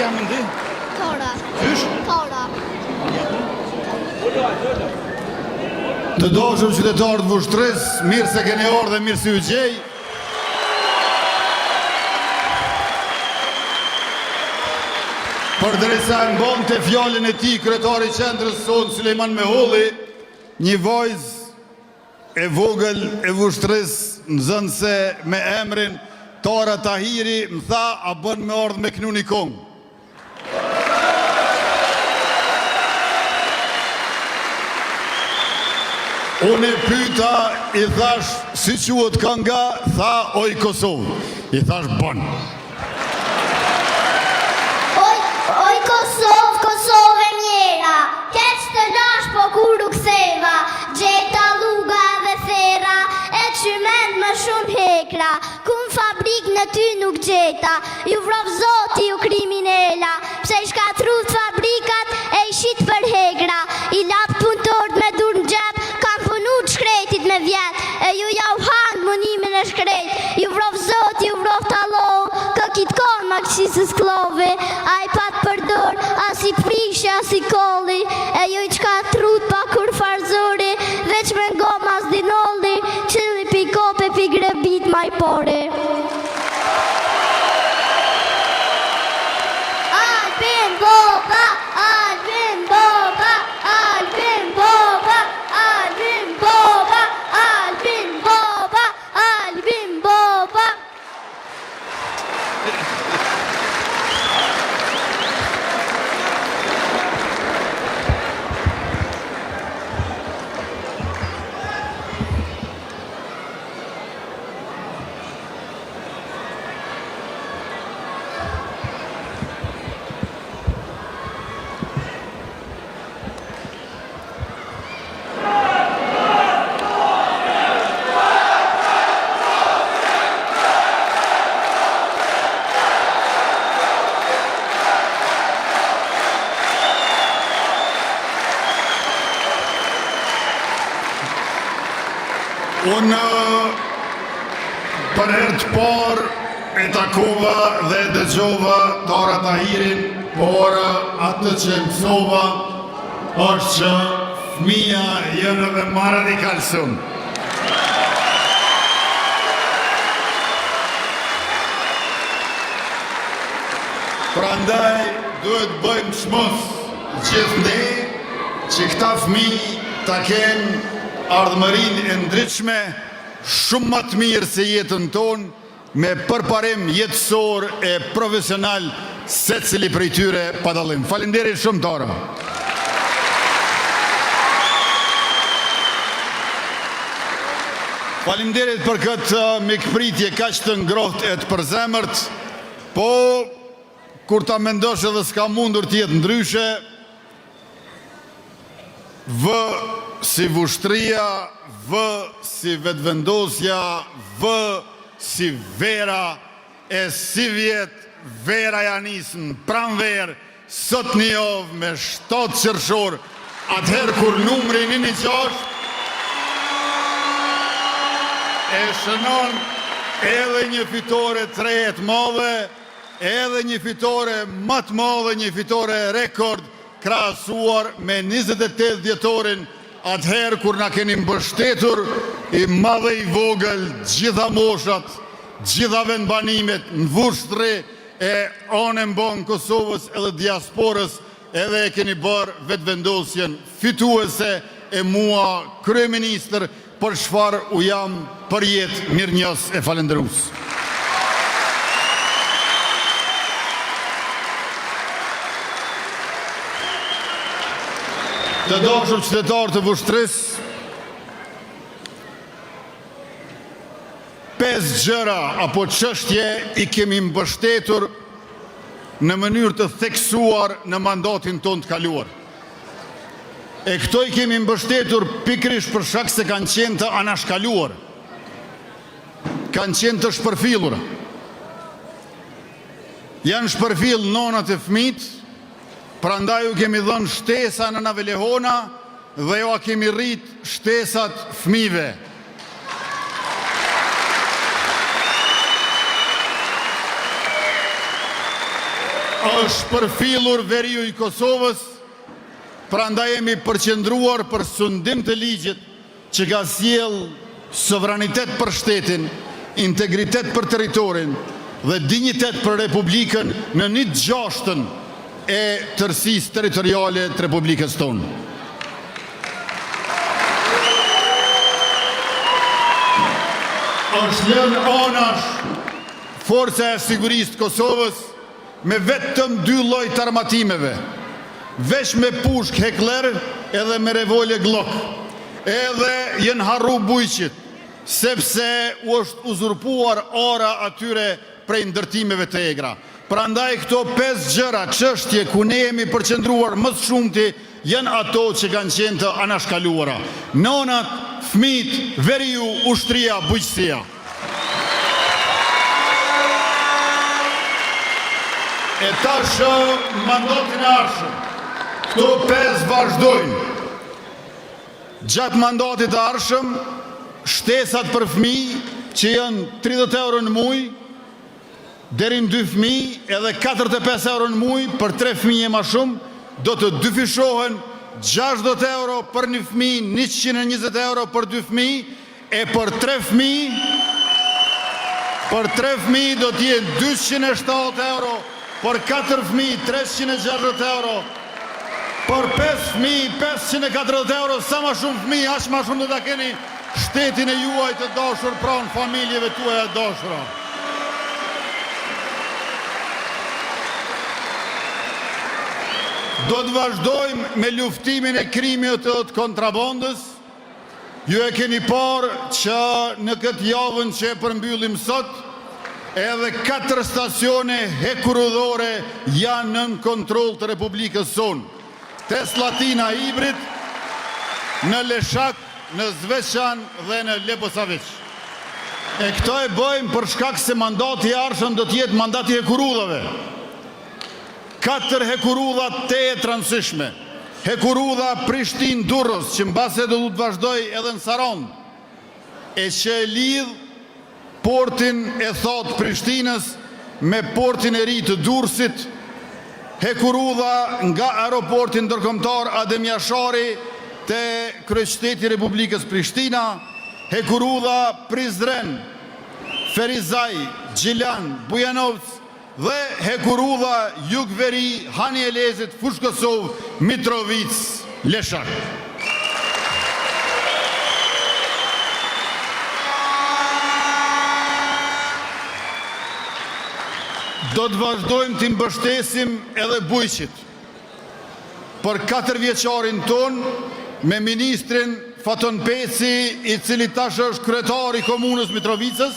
jam ndi? Tora. Qysh? Tora. Të dashur qytetarë të Vushtrisë, mirë se keni ardhur dhe mirë se u gjej. Përderisa e mbonte fjalën e tij kryetari i qendrës son Sulejman Meholli, një vajzë e vogël e Vushtrisë, nxënëse me emrin Tora Tahiri, më tha a bën me ardhë me knu një kongë. Unë e pyta, i thash, si quhet kënga, tha, oj Kosovë. I thash, bën. Oj Kosovë, Kosovë e mjera, keq të dash po kur u ktheva, gjeta luga dhe thera, e qyment më shumë hekra, kun fabrik në ty nuk gjeta, ju vrov zoti ju kriminela, pse i shkatrut fabrikat e i shit për hekra, i lap punëtort me dur në gjep, kam punu të shkretit me vjet, e ju ja u hangë munimin e shkret, ju vrov zoti, ju vrov talo, këkit kon ma këqisës klovi, a i pat përdor, as i prishë, as i kolli, e ju i qka trut pa kur farzori, veç me ngom as dinolli, qëlli pi kope pi grebit ma i pori. Albin Boba, Albin Boba, Albin Boba, Albin Boba, Albin Boba, Albin Boba. Unë për herë të parë e takova dhe dëgjova Tora Tahirin, por atë që mësova është që fëmija jënë dhe më radikal shumë. Prandaj duhet bëjmë shmos gjithë që këta fëmijë ta kenë ardhmërin e ndryshme shumë më të mirë se jetën tonë me përparim jetësor e profesional se cili prej tyre pa dallim. Faleminderit shumë Tora. Faleminderit për këtë mikpritje kaq të ngrohtë e të përzemërt, po kur ta mendosh edhe s'ka mundur të jetë ndryshe, si Vushtria, si vetëvendosja, si vera, e si vjet vera ja nisën pranver, sot një javë me 7 qershor, atëherë kur numri 116 e shënon edhe një fitore të re të madhe, edhe një fitore më të madhe, një fitore rekord krahasuar me 28 dhjetorin, atëherë kur na keni mbështetur i madhe i vogël, gjitha moshat, gjitha vendbanimet në Vushtri e anën bon Kosovës edhe diasporës, edhe e keni bërë vetëvendosjen fituese e mua kryeministër, për çfarë u jam për jetë mirënjohës e falendërues. Të dashur qytetarë të Vushtrisë, 5 gjëra apo çështje i kemi mbështetur në mënyrë të theksuar në mandatin ton të kaluar. E këto i kemi mbështetur pikërisht për shkak se kanë qenë të anashkaluar, kanë qenë të shpërfillura. Janë shpërfill nonat e fëmijët, prandaj ju kemi dhënë shtesa në Navelehona dhe ju a kemi rrit shtesat fëmijëve. është përfillur veriu i Kosovës, prandaj jemi përqendruar për sundim të ligjit që ka sjell sovranitet për shtetin, integritet për territorin dhe dinjitet për Republikën në 1/6 e tërësisë territoriale të Republikës tonë. Është lënë anash Forca e Sigurisë të Kosovës me vetëm 2 lloj të armatimeve, veç me pushk Heckler edhe me revolje Glock. Edhe jenë harru bujqit, sepse u është uzurpuar ora atyre prej ndërtimeve të egra. Prandaj këto 5 gjëra, çështje ku ne jemi përqendruar më së shumti, janë ato që kanë qenë të anashkaluara. Nonat, fëmijët, veriu, ushtria, bujqësia. E tash mandatin e ardhshëm, këto 5 vazhdojnë. Gjatë mandatit të ardhshëm, shtesat për fëmijë që janë 30 euro në muaj, deri në 2 fëmijë edhe 45 euro në muaj për 3 fëmijë e më shumë, do të dyfishohen 60 euro për një fëmijë, 120 euro për 2 fëmijë, e për 3 fëmijë do të jenë 270 euro, për 4 fëmijë 360 euro, për 5 fëmijë 540 euro, sa ma shumë fëmijë, aq ma shumë do ta keni shtetin e juaj të dashur pranë familjeve tuaja të dashura. Do të vazhdojmë me luftimin e krimit të kontrabandës. Ju e keni parë që në këtë javën që e përmbyllim sot, edhe 4 stacione hekurudhore janë nën kontroll të Republikës sonë. Teslatina hibrid në Leshak, në Zveçan dhe në Leposavić. E këto e bëjmë për shkak se mandati i ardhshëm do të jetë mandati i hekurudhave. 4 hekurudha të e transishme. Hekurudha Prishtinë-Durrës, që mbase do të vazhdoj edhe në Saron, e që e lidh portin e thot Prishtinës me portin e ri të Durrësit, hekurudha nga aeroporti ndërkombëtar Adem Jashari te kryeqyteti i Republikës Prishtina, hekurudha Prizren, Ferizaj, Gjilan, Bujanovc dhe hekurudha Jugveri, Hanielezit, Fushkosov, Mitrovic, Leshak. Do të vazhdojmë të mbështesim edhe bujqit për 4 vjeçarin ton me ministrin Faton Peci, i cili tash është kryetari i komunës Mitrovicës,